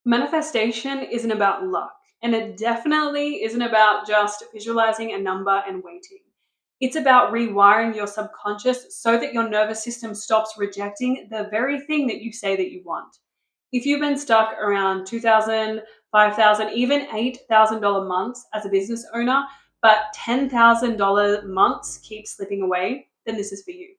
Manifestation isn't about luck, and it definitely isn't about just visualizing a number and waiting. It's about rewiring your subconscious so that your nervous system stops rejecting the very thing that you say that you want. If you've been stuck around 2,000, 5,000, even $8,000 months as a business owner, but $10,000 months keep slipping away, then this is for you.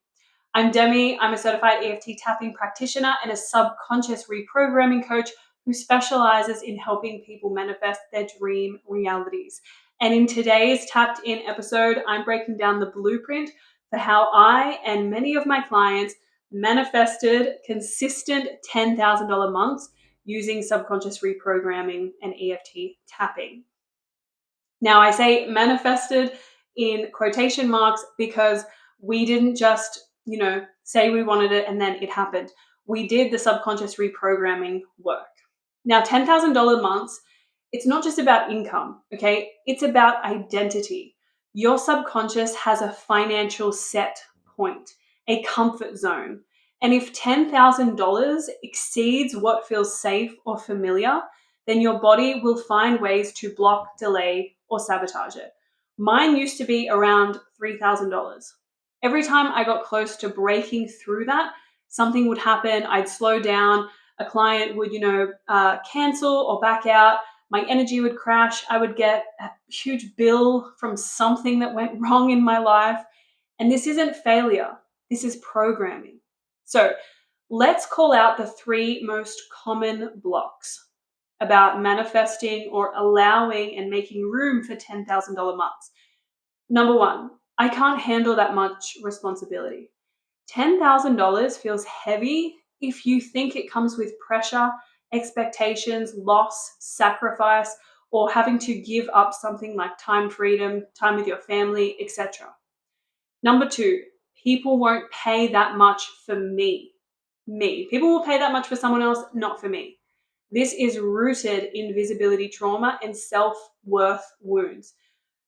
I'm Demi. I'm a certified EFT tapping practitioner and a subconscious reprogramming coach who specializes in helping people manifest their dream realities. And in today's Tapped In episode, I'm breaking down the blueprint for how I and many of my clients manifested consistent $10,000 months using subconscious reprogramming and EFT tapping. Now, I say manifested in quotation marks because we didn't just, say we wanted it and then it happened. We did the subconscious reprogramming work. Now, $10,000 months, it's not just about income, okay? It's about identity. Your subconscious has a financial set point, a comfort zone. And if $10,000 exceeds what feels safe or familiar, then your body will find ways to block, delay, or sabotage it. Mine used to be around $3,000. Every time I got close to breaking through that, something would happen. I'd slow down. A client would, cancel or back out. My energy would crash. I would get a huge bill from something that went wrong in my life. And this isn't failure. This is programming. So let's call out the three most common blocks about manifesting or allowing and making room for $10,000 months. Number one, I can't handle that much responsibility. $10,000 feels heavy if you think it comes with pressure, expectations, loss, sacrifice, or having to give up something like time freedom, time with your family, etc. Number two, people won't pay that much for me. People will pay that much for someone else, not for me. This is rooted in visibility trauma and self-worth wounds.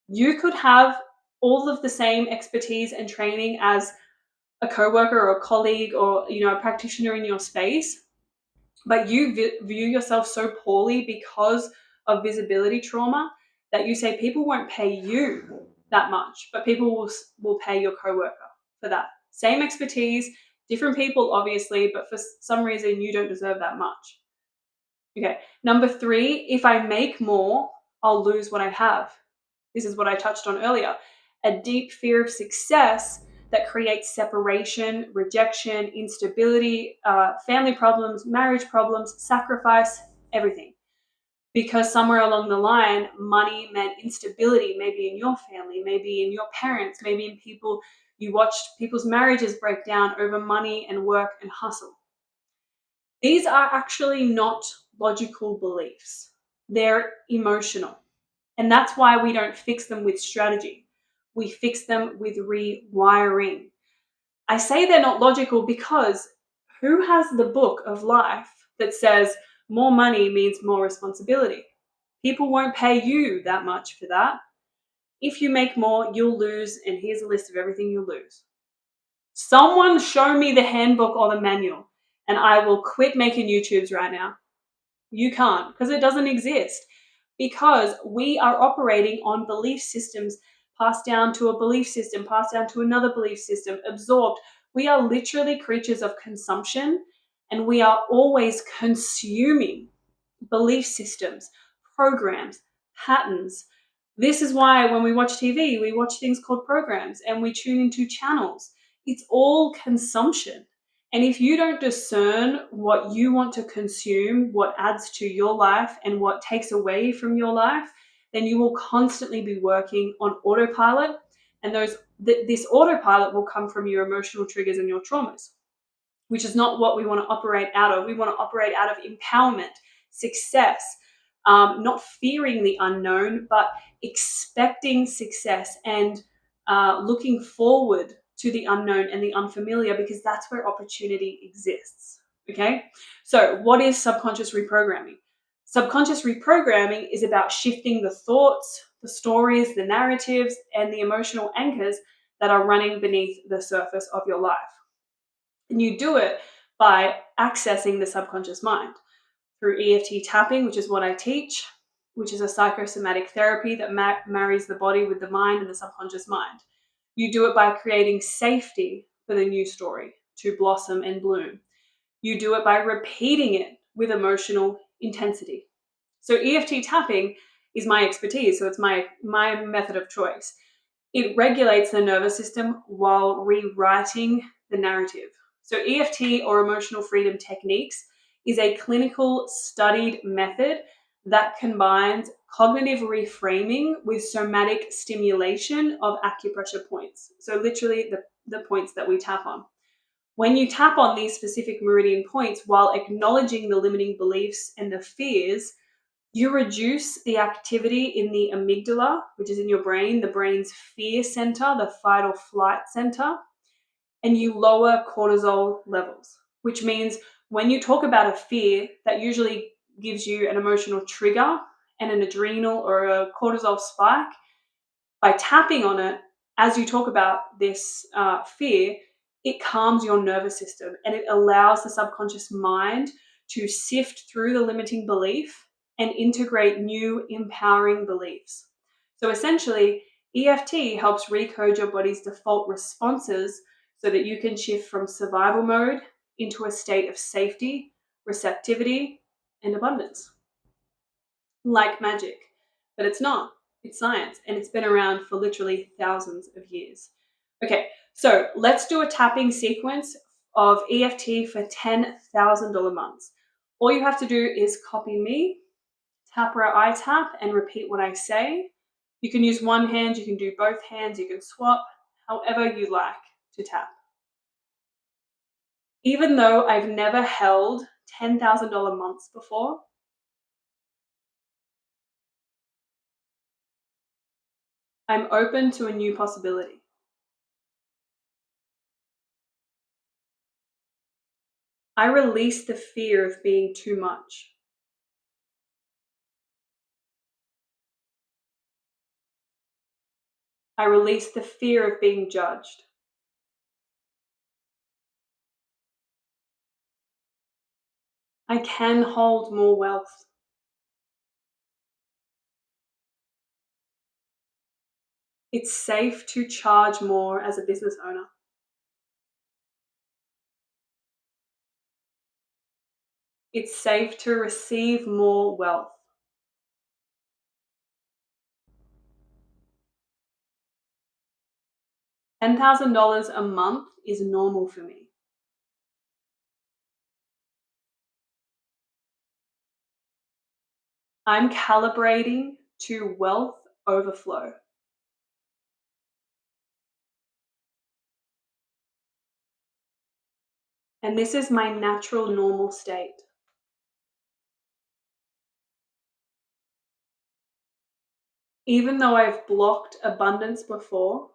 You could have all of the same expertise and training as a coworker or a colleague or a practitioner in your space, but you view yourself so poorly because of visibility trauma that you say people won't pay you that much, but people will pay your coworker for that. Same expertise, different people obviously, but for some reason you don't deserve that much. Okay, number three, if I make more, I'll lose what I have. This is what I touched on earlier. A deep fear of success that creates separation, rejection, instability, family problems, marriage problems, sacrifice, everything. Because somewhere along the line, money meant instability, maybe in your family, maybe in your parents, maybe in people, you watched people's marriages break down over money and work and hustle. These are actually not logical beliefs. They're emotional. And that's why we don't fix them with strategy. We fix them with rewiring. I say they're not logical because who has the book of life that says more money means more responsibility? People won't pay you that much for that. If you make more, you'll lose, and here's a list of everything you'll lose. Someone show me the handbook or the manual, and I will quit making YouTubes right now. You can't, because it doesn't exist. Because we are operating on belief systems passed down to a belief system, passed down to another belief system, absorbed. We are literally creatures of consumption, and we are always consuming belief systems, programs, patterns. This is why when we watch TV, we watch things called programs and we tune into channels. It's all consumption. And if you don't discern what you want to consume, what adds to your life and what takes away from your life, then you will constantly be working on autopilot. And this autopilot will come from your emotional triggers and your traumas, which is not what we want to operate out of. We want to operate out of empowerment, success, not fearing the unknown, but expecting success and looking forward to the unknown and the unfamiliar, because that's where opportunity exists. Okay, so what is subconscious reprogramming? Subconscious reprogramming is about shifting the thoughts, the stories, the narratives, and the emotional anchors that are running beneath the surface of your life. And you do it by accessing the subconscious mind through EFT tapping, which is what I teach, which is a psychosomatic therapy that marries the body with the mind and the subconscious mind. You do it by creating safety for the new story to blossom and bloom. You do it by repeating it with emotional intensity. So EFT tapping is my expertise, so it's my method of choice. It regulates the nervous system while rewriting the narrative. So EFT, or emotional freedom techniques, is a clinical studied method that combines cognitive reframing with somatic stimulation of acupressure points. So literally the points that we tap on. When you tap on these specific meridian points while acknowledging the limiting beliefs and the fears, you reduce the activity in the amygdala, which is in your brain, the brain's fear center, the fight or flight center, and you lower cortisol levels, which means when you talk about a fear, that usually gives you an emotional trigger and an adrenal or a cortisol spike. By tapping on it, as you talk about this fear, it calms your nervous system and it allows the subconscious mind to sift through the limiting belief and integrate new empowering beliefs. So essentially, EFT helps recode your body's default responses so that you can shift from survival mode into a state of safety, receptivity, and abundance. Like magic. But it's not. It's science, and it's been around for literally thousands of years. Okay, so let's do a tapping sequence of EFT for $10,000 months. All you have to do is copy me, tap where I tap, and repeat what I say. You can use one hand, you can do both hands, you can swap, however you like to tap. Even though I've never held $10,000 months before, I'm open to a new possibility. I release the fear of being too much. I release the fear of being judged. I can hold more wealth. It's safe to charge more as a business owner. It's safe to receive more wealth. $10,000 a month is normal for me. I'm calibrating to wealth overflow. And this is my natural normal state. Even though I've blocked abundance before,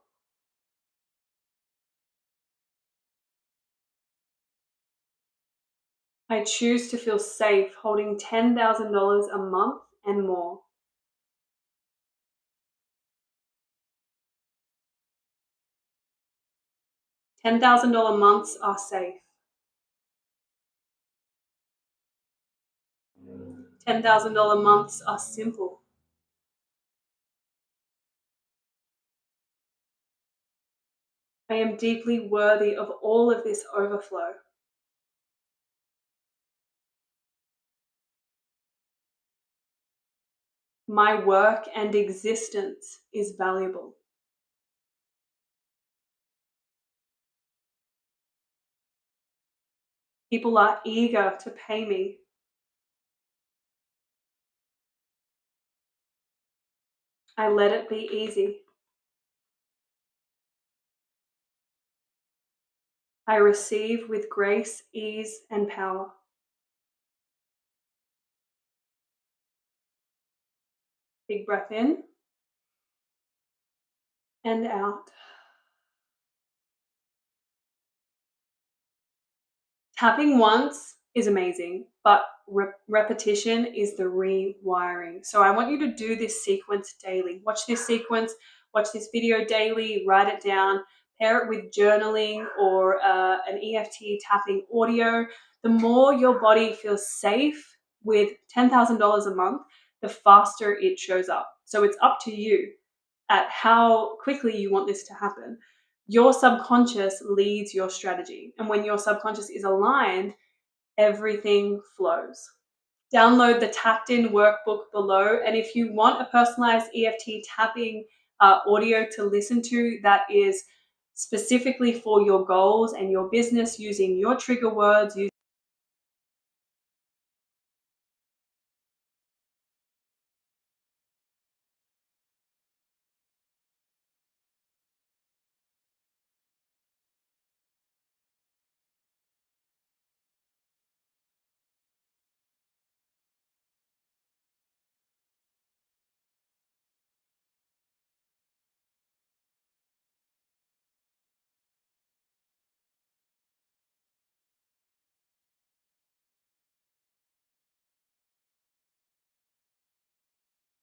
I choose to feel safe holding $10,000 a month and more. $10,000 months are safe. $10,000 months are simple. I am deeply worthy of all of this overflow. My work and existence is valuable. People are eager to pay me. I let it be easy. I receive with grace, ease, and power. Big breath in and out. Tapping once is amazing, but repetition is the rewiring. So I want you to do this sequence daily. Watch this sequence, watch this video daily, write it down, pair it with journaling or an EFT tapping audio. The more your body feels safe with $10,000 a month, the faster it shows up. So it's up to you at how quickly you want this to happen. Your subconscious leads your strategy. And when your subconscious is aligned, everything flows. Download the tapped in workbook below. And if you want a personalized EFT tapping audio to listen to that is specifically for your goals and your business, using your trigger words,